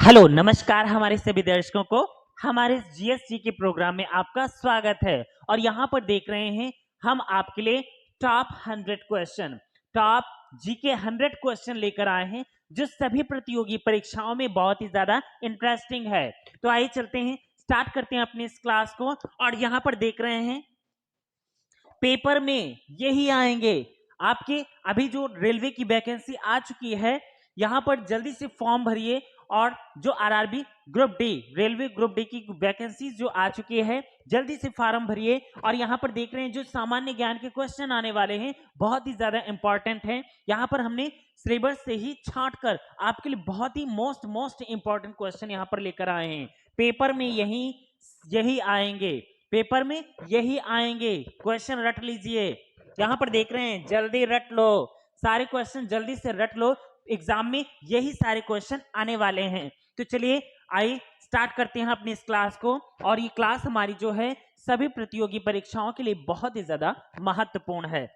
Hello नमस्कार हमारे सभी दर्शकों को हमारे जीएसटी के प्रोग्राम में आपका स्वागत है। और यहाँ पर देख रहे हैं हम आपके लिए top 100 question, top GK 100 question लेकर आए हैं जो सभी प्रतियोगी परीक्षाओं में बहुत ही ज्यादा इंटरेस्टिंग है। तो आइए चलते हैं, स्टार्ट करते हैं अपनी इस क्लास को। और यहाँ पर देख रहे हैं पेपर में यही आएंगे आपके। अभी जो रेलवे की वैकेंसी आ चुकी है, यहाँ पर जल्दी से फॉर्म भरिए। और जो RRB group D, railway group D की वैकेंसी जो आ चुकी है, जल्दी से फॉर्म भरिए। और यहाँ पर देख रहे हैं जो सामान्य ज्ञान के क्वेश्चन आने वाले हैं बहुत ही ज्यादा इंपॉर्टेंट हैं। यहाँ पर हमने सिलेबस से ही छांट कर आपके लिए बहुत ही मोस्ट इंपॉर्टेंट क्वेश्चन यहाँ पर लेकर आए हैं। पेपर में यही यही आएंगे, पेपर में यही आएंगे। क्वेश्चन रट लीजिए, यहां पर देख रहे हैं, जल्दी रट लो, सारे क्वेश्चन जल्दी से रट लो, एग्जाम में यही सारे क्वेश्चन आने वाले हैं। तो चलिए आइए स्टार्ट करते हैं अपनी इस क्लास को। और ये क्लास हमारी जो है सभी प्रतियोगी परीक्षाओं के लिए बहुत ही ज्यादा महत्वपूर्ण है।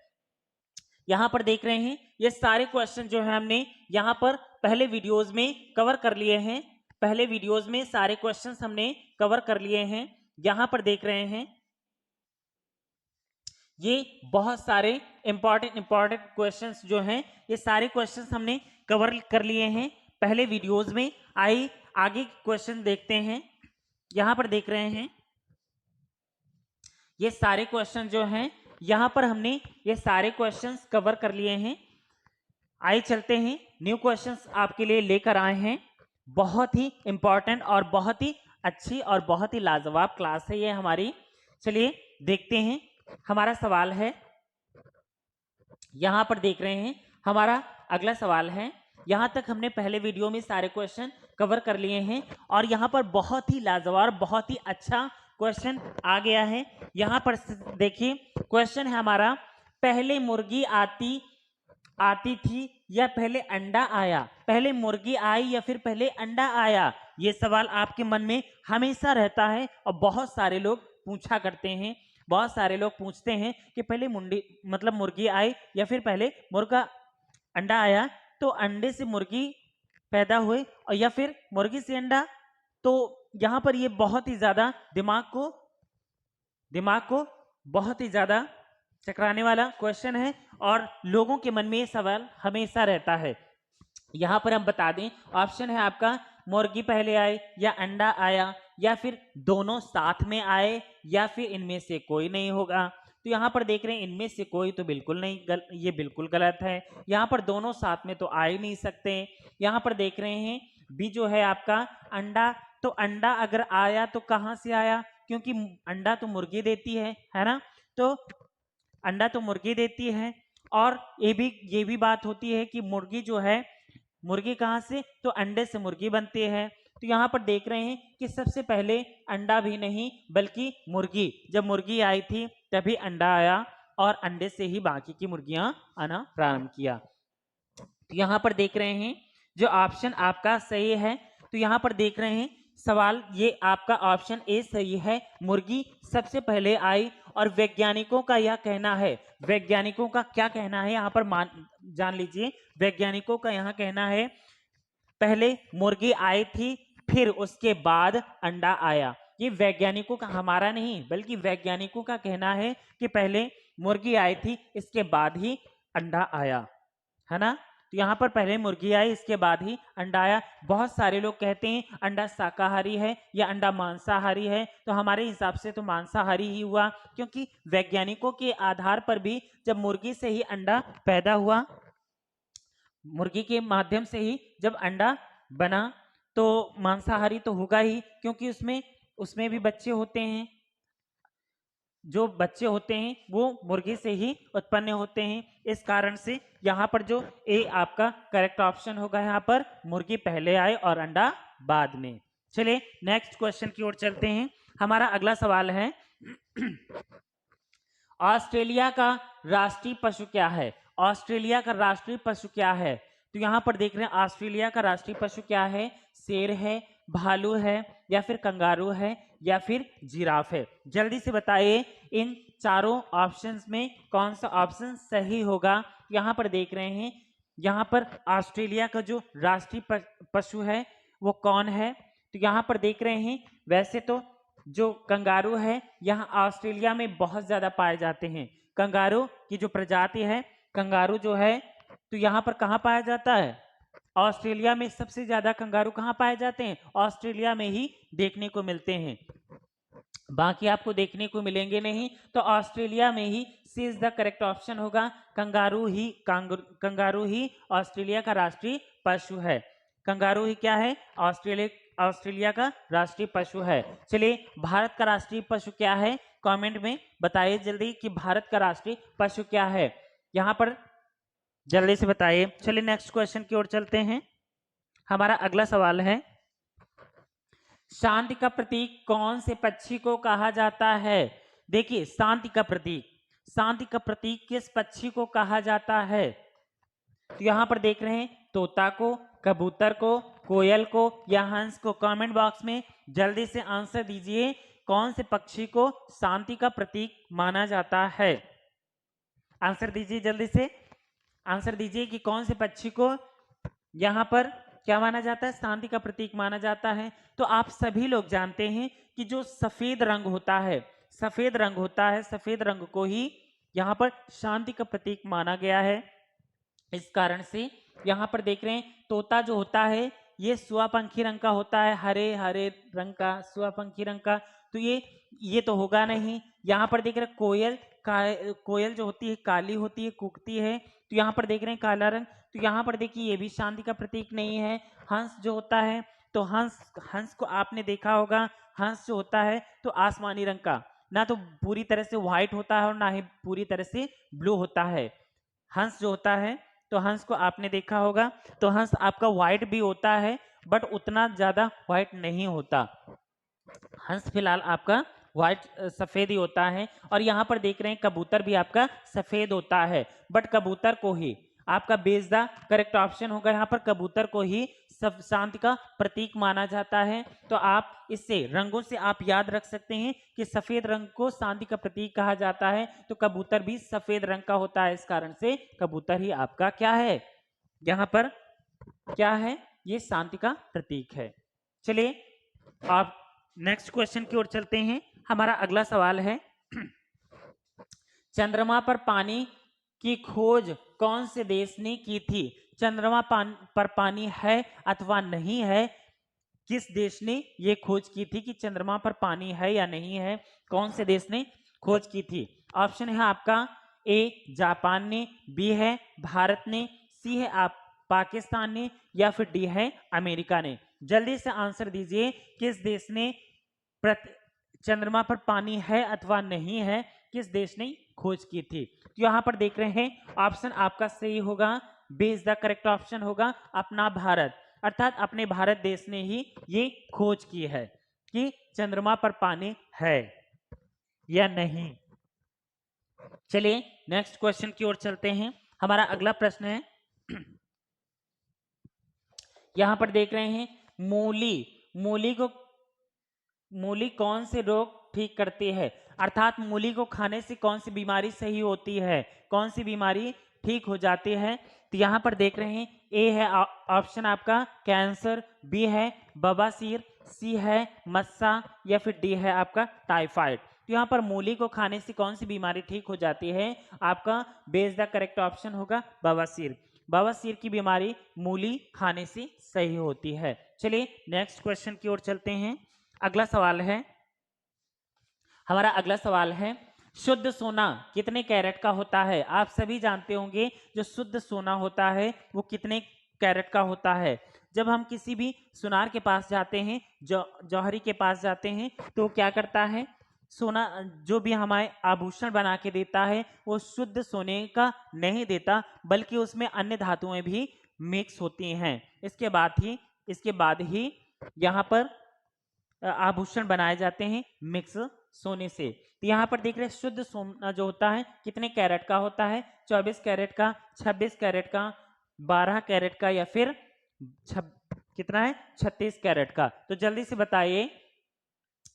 यहां पर देख रहे हैं ये सारे क्वेश्चन जो है हमने यहाँ पर पहले वीडियोस में कवर कर लिए हैं। पहले वीडियोस में सारे क्वेश्चंस हमने कवर कर लिए हैं। यहां पर देख रहे हैं ये बहुत सारे इंपॉर्टेंट क्वेश्चंस जो हैं, ये सारे क्वेश्चंस हमने कवर कर लिए हैं पहले वीडियोस में। आइए आगे क्वेश्चन देखते हैं। यहां पर देख रहे हैं ये सारे क्वेश्चन जो हैं, यहां पर हमने ये सारे क्वेश्चंस कवर कर लिए हैं। आइए चलते हैं, न्यू क्वेश्चंस आपके लिए लेकर आए हैं। बहुत ही इंपॉर्टेंट और बहुत ही अच्छी और बहुत ही लाजवाब क्लास है ये हमारी। चलिए देखते हैं, हमारा सवाल है, यहां पर देख रहे हैं हमारा अगला सवाल है। यहां तक हमने पहले वीडियो में सारे क्वेश्चन कवर कर लिए हैं और यहां पर बहुत ही लाजवाब, बहुत ही अच्छा क्वेश्चन आ गया है। यहां पर देखिए क्वेश्चन है हमारा, पहले मुर्गी आती थी या पहले अंडा आया? पहले मुर्गी आई या फिर पहले अंडा आया? ये सवाल आपके मन में हमेशा रहता है और बहुत सारे लोग पूछा करते हैं। बहुत सारे लोग पूछते हैं कि पहले मुर्गी आई या फिर पहले मुर्गा अंडा आया? तो अंडे से मुर्गी पैदा हुए और या फिर मुर्गी से अंडा? तो यहाँ पर ये बहुत ही ज्यादा दिमाग को बहुत ही ज्यादा चकराने वाला क्वेश्चन है और लोगों के मन में ये सवाल हमेशा रहता है। यहां पर हम बता दें, ऑप्शन है आपका, मुर्गी पहले आए या अंडा आया या फिर दोनों साथ में आए या फिर इनमें से कोई नहीं होगा। तो यहाँ पर देख रहे हैं इनमें से कोई तो बिल्कुल नहीं, ये बिल्कुल गलत है। यहाँ पर दोनों साथ में तो आ ही नहीं सकते। यहाँ पर देख रहे हैं बी जो है आपका अंडा, तो अंडा अगर आया तो कहाँ से आया? क्योंकि अंडा तो मुर्गी देती है ना? तो अंडा तो मुर्गी देती है। और ये भी बात होती है कि मुर्गी जो है, मुर्गी कहाँ से? तो अंडे से मुर्गी बनती है। तो यहाँ पर देख रहे हैं कि सबसे पहले अंडा भी नहीं बल्कि मुर्गी, जब मुर्गी आई थी तभी अंडा आया और अंडे से ही बाकी की मुर्गियां आना प्रारंभ किया। तो यहाँ पर देख रहे हैं जो ऑप्शन आपका सही है। तो यहाँ पर देख रहे हैं सवाल, ये आपका ऑप्शन ए सही है, मुर्गी सबसे पहले आई। और वैज्ञानिकों का यह कहना है, वैज्ञानिकों का क्या कहना है यहाँ पर जान लीजिए। वैज्ञानिकों का यहाँ कहना है पहले मुर्गी आई थी फिर उसके बाद अंडा आया। ये वैज्ञानिकों का, हमारा नहीं बल्कि वैज्ञानिकों का कहना है कि पहले मुर्गी आई थी इसके बाद ही अंडा आया, है ना? तो यहाँ पर पहले मुर्गी आई इसके बाद ही अंडा आया। बहुत सारे लोग कहते हैं अंडा शाकाहारी है या अंडा मांसाहारी है, तो हमारे हिसाब से तो मांसाहारी ही हुआ, क्योंकि वैज्ञानिकों के आधार पर भी जब मुर्गी से ही अंडा पैदा हुआ, मुर्गी के माध्यम से ही जब अंडा बना, तो मांसाहारी तो होगा ही, क्योंकि उसमें भी बच्चे होते हैं, जो बच्चे होते हैं वो मुर्गी से ही उत्पन्न होते हैं। इस कारण से यहाँ पर जो ए आपका करेक्ट ऑप्शन होगा, यहाँ पर मुर्गी पहले आए और अंडा बाद में। चलिए नेक्स्ट क्वेश्चन की ओर चलते हैं। हमारा अगला सवाल है, ऑस्ट्रेलिया का राष्ट्रीय पशु क्या है? ऑस्ट्रेलिया का राष्ट्रीय पशु क्या है? तो यहाँ पर देख रहे हैं ऑस्ट्रेलिया का राष्ट्रीय पशु क्या है? शेर है, भालू है या फिर कंगारू है या फिर जिराफ है? जल्दी से बताइए इन चारों ऑप्शंस में कौन सा ऑप्शन सही होगा। यहाँ पर देख रहे हैं, यहाँ पर ऑस्ट्रेलिया का जो राष्ट्रीय पशु है वो कौन है? तो यहाँ पर देख रहे हैं, वैसे तो जो कंगारू है यहाँ ऑस्ट्रेलिया में बहुत ज्यादा पाए जाते हैं। कंगारू की जो प्रजाति है, कंगारू जो है, तो यहाँ पर कहाँ पाया जाता है? ऑस्ट्रेलिया में सबसे ज्यादा कंगारू कहाँ पाए जाते हैं? ऑस्ट्रेलिया में ही देखने को मिलते हैं, बाकी आपको देखने को मिलेंगे नहीं। तो ऑस्ट्रेलिया में ही सी इज द करेक्ट ऑप्शन होगा। कंगारू ही ऑस्ट्रेलिया का राष्ट्रीय पशु है। कंगारू ही क्या है? ऑस्ट्रेलिया का राष्ट्रीय पशु है। चलिए, भारत का राष्ट्रीय पशु क्या है? कमेंट में बताइए जल्दी कि भारत का राष्ट्रीय पशु क्या है, यहाँ पर जल्दी से बताइए। चलिए नेक्स्ट क्वेश्चन की ओर चलते हैं। हमारा अगला सवाल है, शांति का प्रतीक कौन से पक्षी को कहा जाता है? देखिए, शांति का प्रतीक किस पक्षी को कहा जाता है? तो यहां पर देख रहे हैं, तोता को, कबूतर को, कोयल को या हंस को? कमेंट बॉक्स में जल्दी से आंसर दीजिए, कौन से पक्षी को शांति का प्रतीक माना जाता है? आंसर दीजिए, जल्दी से आंसर दीजिए कि कौन से पक्षी को यहां पर क्या माना जाता है? शांति का प्रतीक माना जाता है। तो आप सभी लोग जानते हैं कि जो सफेद रंग होता है, सफेद रंग को ही यहाँ पर शांति का प्रतीक माना गया है। इस कारण से यहाँ पर देख रहे हैं, तोता जो होता है ये सुआपंखी रंग का होता है, हरे हरे रंग का, सुआपंखी रंग का। तो ये तो होगा नहीं। यहाँ पर देख रहे हैं, कोयल जो होती है काली होती है, कूकती है, तो यहाँ पर देख रहे हैं काला रंग। तो यहाँ पर देखिए, ये भी शांति का प्रतीक नहीं है। हंस जो होता है, तो हंस को आपने देखा होगा, हंस जो होता है तो आसमानी रंग का, ना तो पूरी तरह से व्हाइट होता है और ना ही पूरी तरह से ब्लू होता है। हंस जो होता है, तो हंस को आपने देखा होगा, तो हंस आपका व्हाइट भी होता है बट उतना ज्यादा व्हाइट नहीं होता। हंस फिलहाल आपका व्हाइट सफेद ही होता है। और यहाँ पर देख रहे हैं, कबूतर भी आपका सफेद होता है, बट कबूतर को ही आपका बेस द करेक्ट ऑप्शन होगा। यहाँ पर कबूतर को ही सब शांति का प्रतीक माना जाता है। तो आप इससे रंगों से आप याद रख सकते हैं कि सफेद रंग को शांति का प्रतीक कहा जाता है, तो कबूतर भी सफेद रंग का होता है। इस कारण से कबूतर ही आपका क्या है? यहाँ पर क्या है? ये शांति का प्रतीक है। चलिए आप नेक्स्ट क्वेश्चन की ओर चलते हैं। हमारा अगला सवाल है, चंद्रमा पर पानी की खोज कौन से देश ने की थी? चंद्रमा पर पानी है अथवा नहीं है, किस देश ने ये खोज की थी कि चंद्रमा पर पानी है या नहीं है? कौन से देश ने खोज की थी? ऑप्शन है आपका ए जापान ने, बी है भारत ने, सी है आप पाकिस्तान ने, या फिर डी है अमेरिका ने। जल्दी से आंसर दीजिए, किस देश ने चंद्रमा पर पानी है अथवा नहीं है, किस देश ने खोज की थी? तो यहां पर देख रहे हैं, ऑप्शन आपका सही होगा, B is the correct option होगा, अपना भारत, अर्थात अपने भारत देश ने ही ये खोज की है कि चंद्रमा पर पानी है या नहीं। चलिए नेक्स्ट क्वेश्चन की ओर चलते हैं। हमारा अगला प्रश्न है, यहां पर देख रहे हैं, मूली कौन से रोग ठीक करती है? अर्थात मूली को खाने से कौन सी बीमारी सही होती है, कौन सी बीमारी ठीक हो जाती है? तो यहाँ पर देख रहे हैं, ए है ऑप्शन आपका कैंसर, बी है बवासीर, सी है मस्सा, या फिर डी है आपका टाइफाइड। तो यहाँ पर मूली को खाने से कौन सी बीमारी ठीक हो जाती है? आपका बेस द करेक्ट ऑप्शन होगा बवासीर। बवासीर की बीमारी मूली खाने से सही होती है। चलिए नेक्स्ट क्वेश्चन की ओर चलते हैं। अगला सवाल है, हमारा अगला सवाल है, शुद्ध सोना कितने कैरेट का होता है? आप सभी जानते होंगे जो शुद्ध सोना होता है वो कितने कैरेट का होता है। जब हम किसी भी सुनार के पास जाते हैं, जौहरी के पास जाते हैं, तो क्या करता है, सोना जो भी हमारे आभूषण बना के देता है वो शुद्ध सोने का नहीं देता, बल्कि उसमें अन्य धातुएं भी मिक्स होती हैं। इसके बाद ही यहाँ पर आभूषण बनाए जाते हैं मिक्स सोने से। तो यहाँ पर देख रहे हैं, शुद्ध सोना जो होता है कितने कैरेट का होता है? 24 कैरेट का, 26 कैरेट का, 12 कैरेट का, या फिर कितना है 36 कैरेट का। तो जल्दी से बताइए।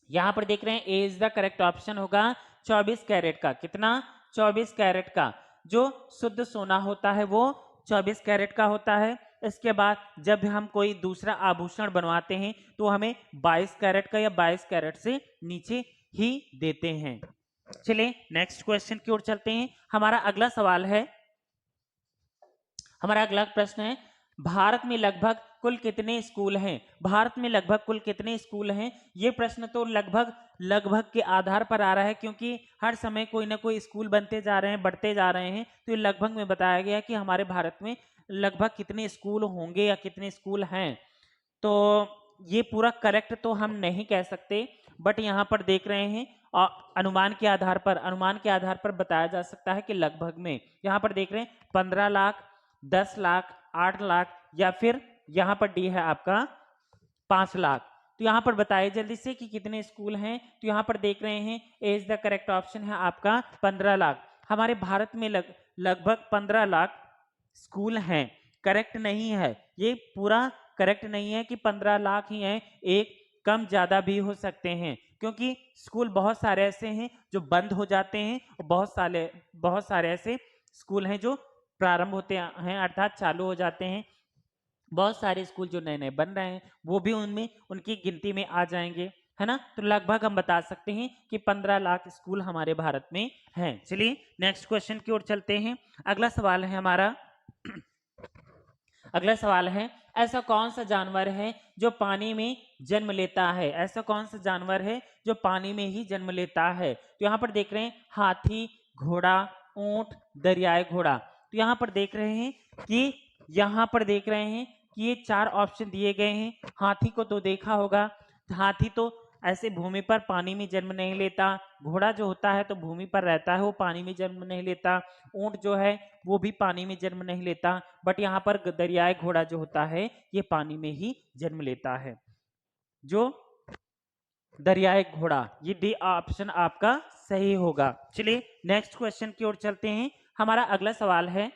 यहाँ पर देख रहे हैं, ए इज द करेक्ट ऑप्शन होगा 24 कैरेट का। कितना? 24 कैरेट का जो शुद्ध सोना होता है वो 24 कैरेट का होता है। इसके बाद जब हम कोई दूसरा आभूषण बनवाते हैं तो हमें 22 कैरेट का या 22 कैरेट से नीचे ही देते हैं। चलिए नेक्स्ट क्वेश्चन की ओर चलते हैं। हमारा अगला सवाल है, हमारा अगला प्रश्न है, भारत में लगभग कुल कितने स्कूल हैं? भारत में लगभग कुल कितने स्कूल हैं? ये प्रश्न तो लगभग लगभग के आधार पर आ रहा है, क्योंकि हर समय कोई ना कोई स्कूल बनते जा रहे हैं, बढ़ते जा रहे हैं, तो ये लगभग में बताया गया है कि हमारे भारत में लगभग कितने स्कूल होंगे या कितने स्कूल हैं। तो ये पूरा करेक्ट तो हम नहीं कह सकते, बट यहाँ पर देख रहे हैं और अनुमान के आधार पर बताया जा सकता है कि लगभग में, यहाँ पर देख रहे हैं 15 लाख, 10 लाख, 8 लाख, या फिर यहाँ पर डी है आपका 5 लाख। तो यहाँ पर बताइए जल्दी से कि कितने स्कूल हैं। तो यहाँ पर देख रहे हैं ए इज द करेक्ट ऑप्शन है आपका 15 लाख। हमारे भारत में लगभग 15 लाख स्कूल हैं। करेक्ट नहीं है, ये पूरा करेक्ट नहीं है कि 15 लाख ही हैं, एक कम ज्यादा भी हो सकते हैं, क्योंकि स्कूल बहुत सारे ऐसे हैं जो बंद हो जाते हैं और बहुत सारे ऐसे स्कूल हैं जो प्रारंभ होते हैं अर्थात चालू हो जाते हैं। बहुत सारे स्कूल जो नए नए बन रहे हैं वो भी उनमें उनकी गिनती में आ जाएंगे, है ना। तो लगभग हम बता सकते हैं कि 15 लाख स्कूल हमारे भारत में हैं। चलिए नेक्स्ट क्वेश्चन की ओर चलते हैं। अगला सवाल है हमारा अगला सवाल है, ऐसा कौन सा जानवर है जो पानी में जन्म लेता है? ऐसा कौन सा जानवर है जो पानी में ही जन्म लेता है? तो यहाँ पर देख रहे हैं हाथी, घोड़ा, ऊंट, दरियाई घोड़ा। तो यहाँ पर देख रहे हैं कि ये 4 ऑप्शन दिए गए हैं। हाथी को तो देखा होगा, हाथी तो ऐसे भूमि पर पानी में जन्म नहीं लेता। घोड़ा जो होता है तो भूमि पर रहता है, वो पानी में जन्म नहीं लेता। ऊंट जो है वो भी पानी में जन्म नहीं लेता, बट यहाँ पर दरियाई घोड़ा जो होता है ये पानी में ही जन्म लेता है, जो दरियाई घोड़ा। ये डी ऑप्शन आपका सही होगा। चलिए नेक्स्ट क्वेश्चन की ओर चलते हैं। हमारा अगला सवाल है,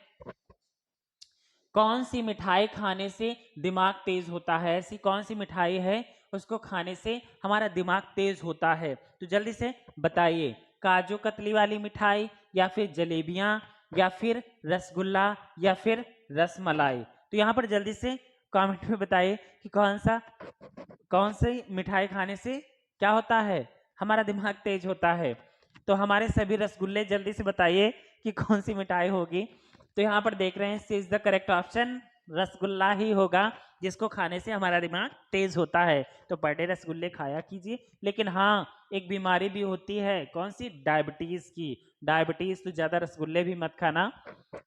कौन सी मिठाई खाने से दिमाग तेज होता है? ऐसी कौन सी मिठाई है उसको खाने से हमारा दिमाग तेज होता है? तो जल्दी से बताइए, काजू कतली वाली मिठाई, या फिर जलेबियां, या फिर रसगुल्ला, या फिर रसमलाई? तो यहाँ पर जल्दी से कमेंट में बताइए कि कौन सी मिठाई खाने से क्या होता है, हमारा दिमाग तेज होता है। तो हमारे सभी रसगुल्ले जल्दी से बताइए कि कौन सी मिठाई होगी। तो यहाँ पर देख रहे हैं C is the correct option, rasgulla ही होगा जिसको खाने से हमारा दिमाग तेज होता है। तो पर डे रसगुल्ले खाया कीजिए। लेकिन हाँ, एक बीमारी भी होती है, कौन सी? डायबिटीज की। डायबिटीज, तो ज्यादा रसगुल्ले भी मत खाना,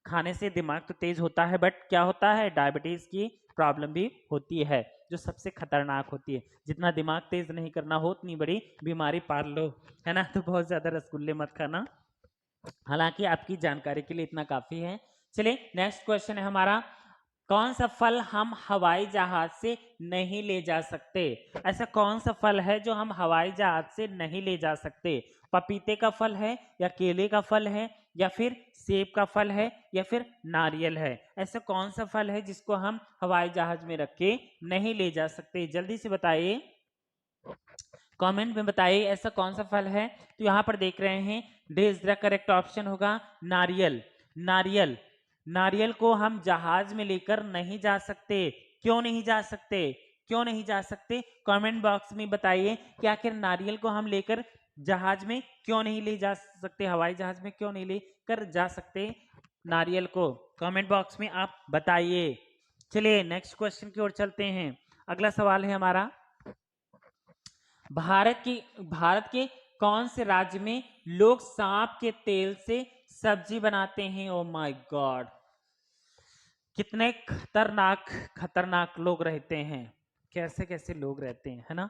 खाने से दिमाग तो तेज होता है बट क्या होता है, डायबिटीज की प्रॉब्लम भी होती है जो सबसे खतरनाक होती है। जितना दिमाग तेज नहीं करना हो उतनी बड़ी बीमारी पाल लो, है ना। तो बहुत ज्यादा रसगुल्ले मत खाना, हालांकि आपकी जानकारी के लिए इतना काफी है। चलिए नेक्स्ट क्वेश्चन है हमारा, कौन सा फल हम हवाई जहाज से नहीं ले जा सकते? ऐसा कौन सा फल है जो हम हवाई जहाज से नहीं ले जा सकते? पपीते का फल है, या केले का फल है, या फिर सेब का फल है, या फिर नारियल है? ऐसा कौन सा फल है जिसको हम हवाई जहाज में रख के नहीं ले जा सकते? जल्दी से बताइए, कमेंट में बताइए ऐसा कौन सा फल है। तो यहाँ पर देख रहे हैं D is the correct option होगा नारियल। नारियल, नारियल को हम जहाज में लेकर नहीं जा सकते। क्यों नहीं जा सकते? क्यों नहीं जा सकते? कमेंट बॉक्स में बताइए कि आखिर नारियल को हम लेकर जहाज में क्यों नहीं ले जा सकते, हवाई जहाज में क्यों नहीं लेकर जा सकते नारियल को? कमेंट बॉक्स में आप बताइए। चलिए नेक्स्ट क्वेश्चन की ओर चलते हैं। अगला सवाल है हमारा, भारत के कौन से राज्य में लोग सांप के तेल से सब्जी बनाते हैं? ओ माय गॉड, कितने खतरनाक खतरनाक लोग रहते हैं, कैसे कैसे लोग रहते हैं, है ना।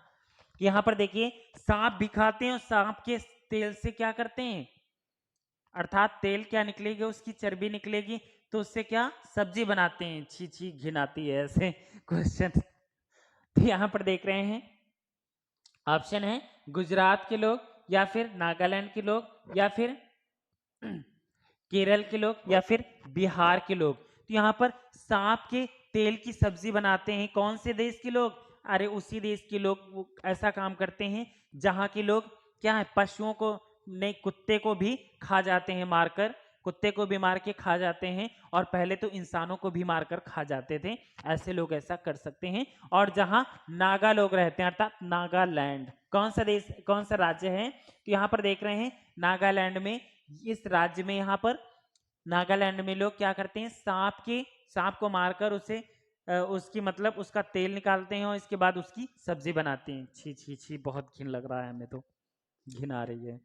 यहाँ पर देखिए सांप भी खाते हैं और सांप के तेल से क्या करते हैं, अर्थात तेल क्या निकलेगी, उसकी चर्बी निकलेगी, तो उससे क्या सब्जी बनाते हैं। छी छी घिन आती है ऐसे क्वेश्चन। तो यहाँ पर देख रहे हैं ऑप्शन है गुजरात के लोग, या फिर नागालैंड के लोग, या फिर केरल के लोग, या फिर बिहार के लोग। तो यहाँ पर सांप के तेल की सब्जी बनाते हैं कौन से देश के लोग? अरे उसी देश के लोग वो ऐसा काम करते हैं जहाँ के लोग क्या है, पशुओं को नहीं, कुत्ते को भी खा जाते हैं मारकर, कुत्ते को भी मार के खा जाते हैं और पहले तो इंसानों को भी मारकर खा जाते थे। ऐसे लोग ऐसा कर सकते हैं। और जहां नागा लोग रहते हैं अर्थात नागालैंड, कौन सा देश, कौन सा राज्य है? तो यहाँ पर देख रहे हैं नागालैंड में, इस राज्य में यहाँ पर नागालैंड में लोग क्या करते हैं, सांप को मारकर उसे उसकी मतलब उसका तेल निकालते हैं और इसके बाद उसकी सब्जी बनाते हैं। छी छी छी, बहुत घिन लग रहा है, हमें तो घिन आ रही है।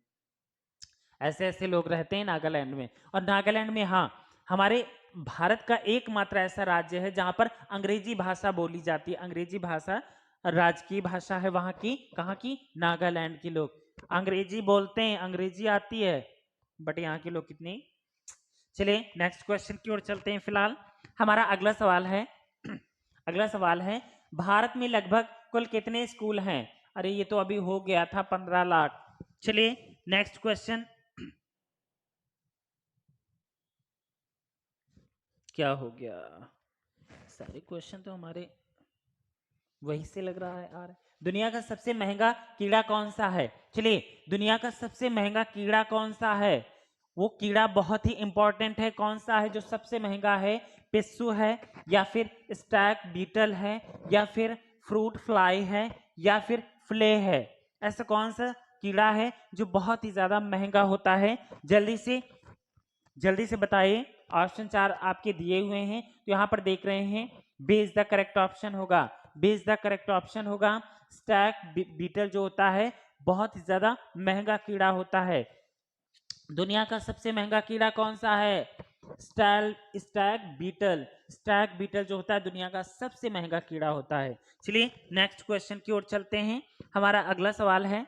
ऐसे ऐसे लोग रहते हैं नागालैंड में। और नागालैंड में, हाँ, हमारे भारत का एकमात्र ऐसा राज्य है जहां पर अंग्रेजी भाषा बोली जाती है। अंग्रेजी भाषा राजकीय भाषा है वहां की। कहाँ की? नागालैंड के लोग अंग्रेजी बोलते हैं, अंग्रेजी आती है, बट यहाँ के लोग कितनी। चलिए नेक्स्ट क्वेश्चन की ओर चलते हैं। फिलहाल हमारा अगला सवाल है अगला सवाल है, भारत में लगभग कुल कितने स्कूल हैं? अरे ये तो अभी हो गया था, 15 लाख। चलिए नेक्स्ट क्वेश्चन। क्या हो गया? सारे क्वेश्चन तो हमारे वही से लग रहा है यार। दुनिया का सबसे महंगा कीड़ा कौन सा है? चलिए, दुनिया का सबसे महंगा कीड़ा कौन सा है? वो कीड़ा बहुत ही इंपॉर्टेंट है। कौन सा है जो सबसे महंगा है? पिस्सू है, या फिर स्टैग बीटल है, या फिर फ्रूट फ्लाई है, या फिर फ्ले है? ऐसा कौन सा कीड़ा है जो बहुत ही ज्यादा महंगा होता है? जल्दी से बताइए। ऑप्शन 4 आपके दिए हुए हैं, तो यहाँ पर देख रहे हैं, B is the correct option होगा। B is the correct option होगा। स्टैग बीटल जो होता है बहुत ही ज्यादा महंगा कीड़ा होता है। दुनिया का सबसे महंगा कीड़ा कौन सा है? Stag beetle. स्टैग बीटल जो होता है दुनिया का सबसे महंगा कीड़ा होता है। चलिए नेक्स्ट क्वेश्चन की ओर चलते हैं। हमारा अगला सवाल है,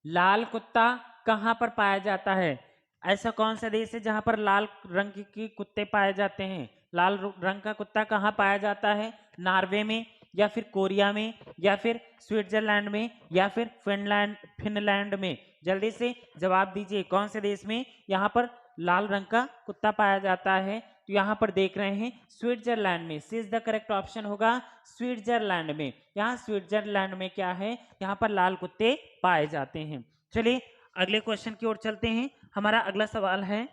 लाल कुत्ता कहां पर पाया जाता है? ऐसा कौन सा देश है जहां पर लाल रंग के कुत्ते पाए जाते हैं? लाल रंग का कुत्ता कहां पाया जाता है? नॉर्वे में, या फिर कोरिया में, या फिर स्विट्जरलैंड में, या फिर फिनलैंड में? जल्दी से जवाब दीजिए, कौन से देश में यहाँ पर लाल रंग का कुत्ता पाया जाता है? तो यहाँ पर देख रहे हैं स्विट्जरलैंड में। सी इज द करेक्ट ऑप्शन होगा, स्विट्जरलैंड में। यहाँ स्विट्जरलैंड में क्या है? यहाँ पर लाल कुत्ते पाए जाते हैं। चलिए अगले क्वेश्चन की ओर चलते हैं। हमारा अगला सवाल है,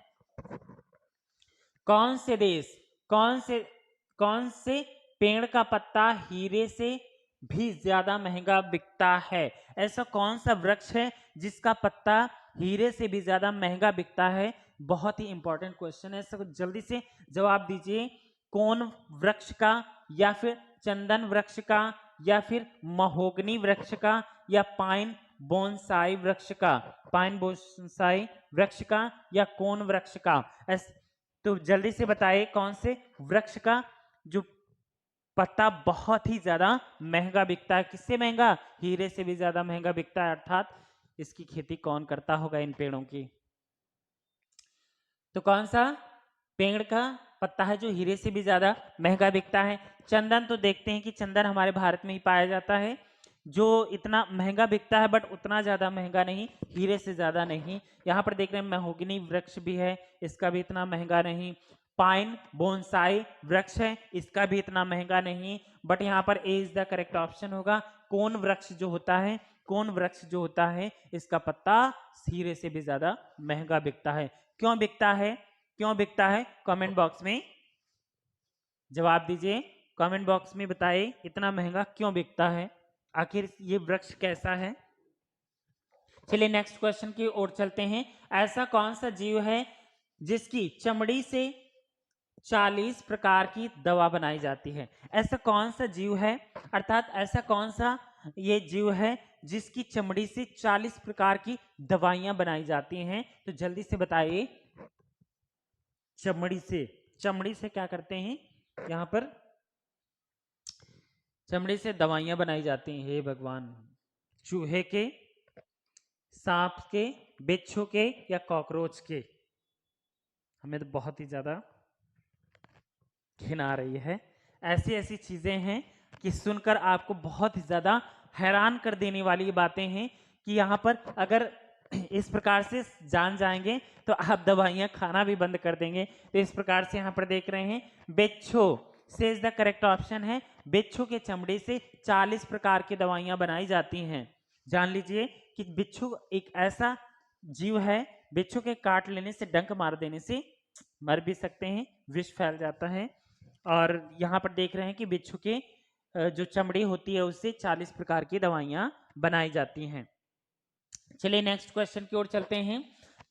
कौन से देश, कौन से पेड़ का पत्ता हीरे से भी ज्यादा महंगा बिकता है? ऐसा कौन सा वृक्ष है जिसका पत्ता हीरे से भी ज्यादा महंगा बिकता है? बहुत ही इंपॉर्टेंट क्वेश्चन है, सब जल्दी से जवाब दीजिए। कौन वृक्ष का, या फिर चंदन वृक्ष का, या फिर महोगनी वृक्ष का, या पाइन बोनसाई वृक्ष का? पाइन बोनसाई वृक्ष का या कौन वृक्ष का? तो जल्दी से बताइए, कौन से वृक्ष का जो पत्ता बहुत ही ज्यादा महंगा बिकता है? किससे महंगा? हीरे से भी ज्यादा महंगा बिकता है। अर्थात इसकी खेती कौन करता होगा इन पेड़ों की? तो कौन सा पेड़ का पत्ता है जो हीरे से भी ज्यादा महंगा बिकता है? चंदन तो देखते हैं कि चंदन हमारे भारत में ही पाया जाता है, जो इतना महंगा बिकता है, बट उतना ज्यादा महंगा नहीं, हीरे से ज्यादा नहीं। यहाँ पर देख रहे हैं महोगनी वृक्ष भी है, इसका भी इतना महंगा नहीं। पाइन बोनसाई वृक्ष है, इसका भी इतना महंगा नहीं। बट यहाँ पर ए इज द करेक्ट ऑप्शन होगा। कौन वृक्ष जो होता है, कौन वृक्ष जो होता है, इसका पत्ता हीरे से भी ज्यादा महंगा बिकता है। क्यों बिकता है? क्यों बिकता है? कमेंट बॉक्स में जवाब दीजिए। कमेंट बॉक्स में बताइए इतना महंगा क्यों बिकता है, आखिर ये वृक्ष कैसा है। चलिए नेक्स्ट क्वेश्चन की ओर चलते हैं। ऐसा कौन सा जीव है जिसकी चमड़ी से 40 प्रकार की दवा बनाई जाती है? ऐसा कौन सा जीव है, अर्थात ऐसा कौन सा ये जीव है जिसकी चमड़ी से 40 प्रकार की दवाइयां बनाई जाती हैं? तो जल्दी से बताइए। चमड़ी से क्या करते हैं? यहाँ पर चमड़ी से दवाइयां बनाई जाती हैं। हे भगवान, चूहे के, सांप के, बिच्छू के, या कॉकरोच के? हमें तो बहुत ही ज्यादा घिन आ रही है। ऐसी ऐसी चीजें हैं कि सुनकर आपको बहुत ही ज्यादा हैरान कर देने वाली बातें हैं कि यहाँ पर अगर इस प्रकार से जान जाएंगे तो आप दवाइयां खाना भी बंद कर देंगे। तो इस प्रकार से यहाँ पर देख रहे हैं, बिच्छू से इज द करेक्ट ऑप्शन है। बिच्छू के चमड़े से 40 प्रकार की दवाइयां बनाई जाती हैं। जान लीजिए कि बिच्छू एक ऐसा जीव है बिच्छू के काट लेने से, डंक मार देने से मर भी सकते हैं, विष फैल जाता है। और यहाँ पर देख रहे हैं कि बिच्छू के जो चमड़ी होती है उससे 40 प्रकार की दवाइयाँ बनाई जाती हैं। चलिए नेक्स्ट क्वेश्चन की ओर चलते हैं।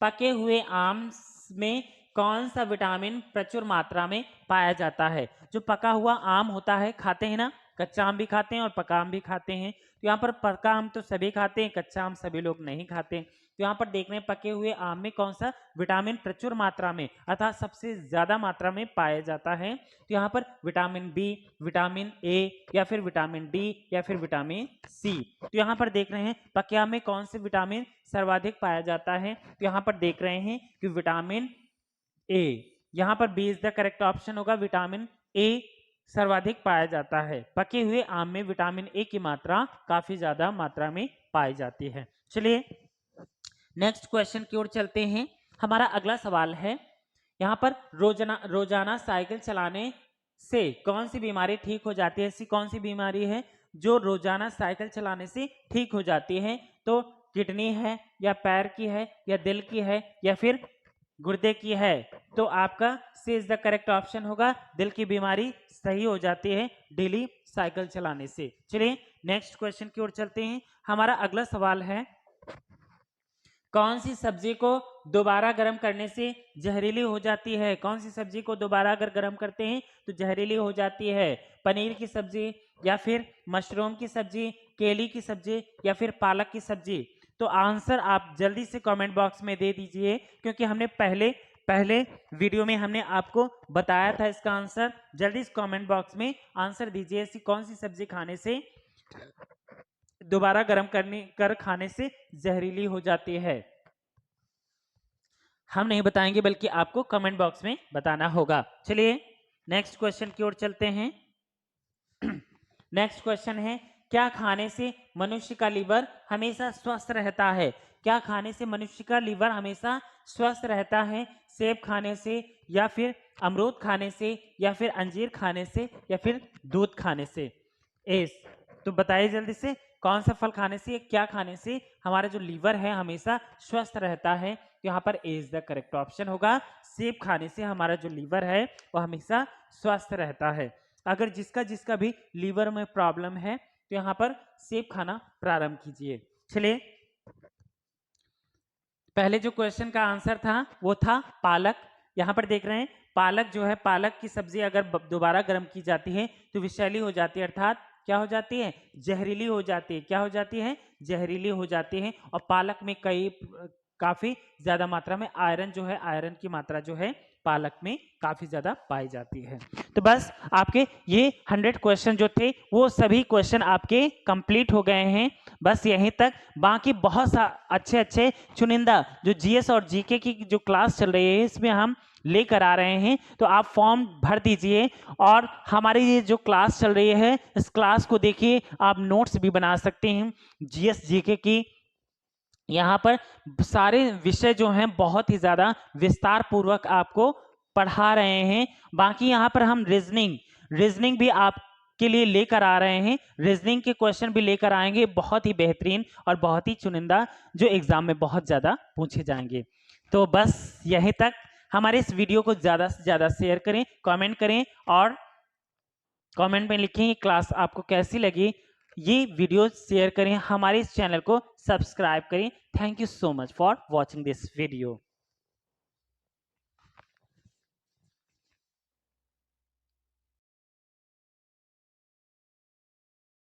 पके हुए आम में कौन सा विटामिन प्रचुर मात्रा में पाया जाता है? जो पका हुआ आम होता है, खाते हैं ना, कच्चा आम भी खाते हैं और पका आम भी खाते हैं। तो यहाँ पर पका आम तो सभी खाते हैं, कच्चा आम सभी लोग नहीं खाते। तो यहाँ पर देख रहे हैं पके हुए आम में कौन सा विटामिन प्रचुर मात्रा में अर्थात सबसे ज्यादा मात्रा में पाया जाता है। तो यहाँ पर विटामिन बी, विटामिन ए, या फिर विटामिन डी, या फिर विटामिन सी। तो यहाँ पर देख रहे हैं पके आम में कौन से विटामिन सर्वाधिक पाया जाता है? तो यहाँ पर देख रहे हैं कि विटामिन ए, यहाँ पर B is the correct option होगा। विटामिन ए सर्वाधिक पाया जाता है। पके हुए आम में विटामिन ए की मात्रा काफी ज्यादा मात्रा में पाई जाती है। चलिए नेक्स्ट क्वेश्चन की ओर चलते हैं। हमारा अगला सवाल है, यहाँ पर रोजाना साइकिल चलाने से कौन सी बीमारी ठीक हो जाती है? ऐसी कौन सी बीमारी है जो रोजाना साइकिल चलाने से ठीक हो जाती है? तो किडनी है, या पैर की है, या दिल की है, या फिर गुर्दे की है? तो आपका सी इज द करेक्ट ऑप्शन होगा। दिल की बीमारी सही हो जाती है डेली साइकिल चलाने से। चलिए नेक्स्ट क्वेश्चन की ओर चलते हैं। हमारा अगला सवाल है, कौन सी सब्जी को दोबारा गर्म करने से जहरीली हो जाती है? कौन सी सब्जी को दोबारा अगर गर्म करते हैं तो जहरीली हो जाती है? पनीर की सब्जी, या फिर मशरूम की सब्जी, केली की सब्जी, या फिर पालक की सब्जी? तो आंसर आप जल्दी से कमेंट बॉक्स में दे दीजिए, क्योंकि हमने पहले वीडियो में हमने आपको बताया था इसका आंसर। जल्दी से कमेंट बॉक्स में आंसर दीजिए, ऐसी कौन सी सब्जी खाने से दोबारा गर्म कर खाने से जहरीली हो जाती है? हम नहीं बताएंगे, बल्कि आपको कमेंट बॉक्स में बताना होगा। चलिए नेक्स्ट क्वेश्चन की ओर चलते हैं। नेक्स्ट क्वेश्चन है, क्या खाने से मनुष्य का लीवर हमेशा स्वस्थ रहता है? क्या खाने से मनुष्य का लीवर हमेशा स्वस्थ रहता है? सेब खाने से, या फिर अमरूद खाने से, या फिर अंजीर खाने से, या फिर दूध खाने से? एस, तो बताइए जल्दी से, कौन सा फल खाने से, क्या खाने से हमारा जो लीवर है हमेशा स्वस्थ रहता है? तो यहाँ पर ए इज द करेक्ट ऑप्शन होगा। सेब खाने से हमारा जो लीवर है वो हमेशा स्वस्थ रहता है। अगर जिसका भी लीवर में प्रॉब्लम है तो यहाँ पर सेब खाना प्रारंभ कीजिए। चलिए पहले जो क्वेश्चन का आंसर था वो था पालक। यहाँ पर देख रहे हैं पालक जो है, पालक की सब्जी अगर दोबारा गर्म की जाती है तो विषैली हो जाती है, अर्थात क्या हो जाती है? जहरीली हो जाती है। क्या हो जाती है? जहरीली हो जाती है। और पालक में काफी ज्यादा मात्रा में आयरन जो है, आयरन की मात्रा जो है पालक में काफी ज्यादा पाई जाती है। तो बस आपके ये 100 क्वेश्चन जो थे वो सभी क्वेश्चन आपके कंप्लीट हो गए हैं। बस यहीं तक, बाकी बहुत अच्छे चुनिंदा जो जीएस और जीके की जो क्लास चल रही है इसमें हम लेकर आ रहे हैं। तो आप फॉर्म भर दीजिए, और हमारी ये जो क्लास चल रही है इस क्लास को देखिए, आप नोट्स भी बना सकते हैं जीएस जीके की। यहाँ पर सारे विषय जो हैं बहुत ही ज्यादा विस्तार पूर्वक आपको पढ़ा रहे हैं। बाकी यहाँ पर हम रीजनिंग भी आपके लिए लेकर आ रहे हैं। रीजनिंग के क्वेश्चन भी लेकर आएंगे, बहुत ही बेहतरीन और बहुत ही चुनिंदा, जो एग्जाम में बहुत ज्यादा पूछे जाएंगे। तो बस यहीं तक। हमारे इस वीडियो को ज्यादा से ज्यादा शेयर करें, कमेंट करें, और कमेंट में लिखें ये क्लास आपको कैसी लगी। ये वीडियो शेयर करें, हमारे इस चैनल को सब्सक्राइब करें। Thank you so much for watching this video.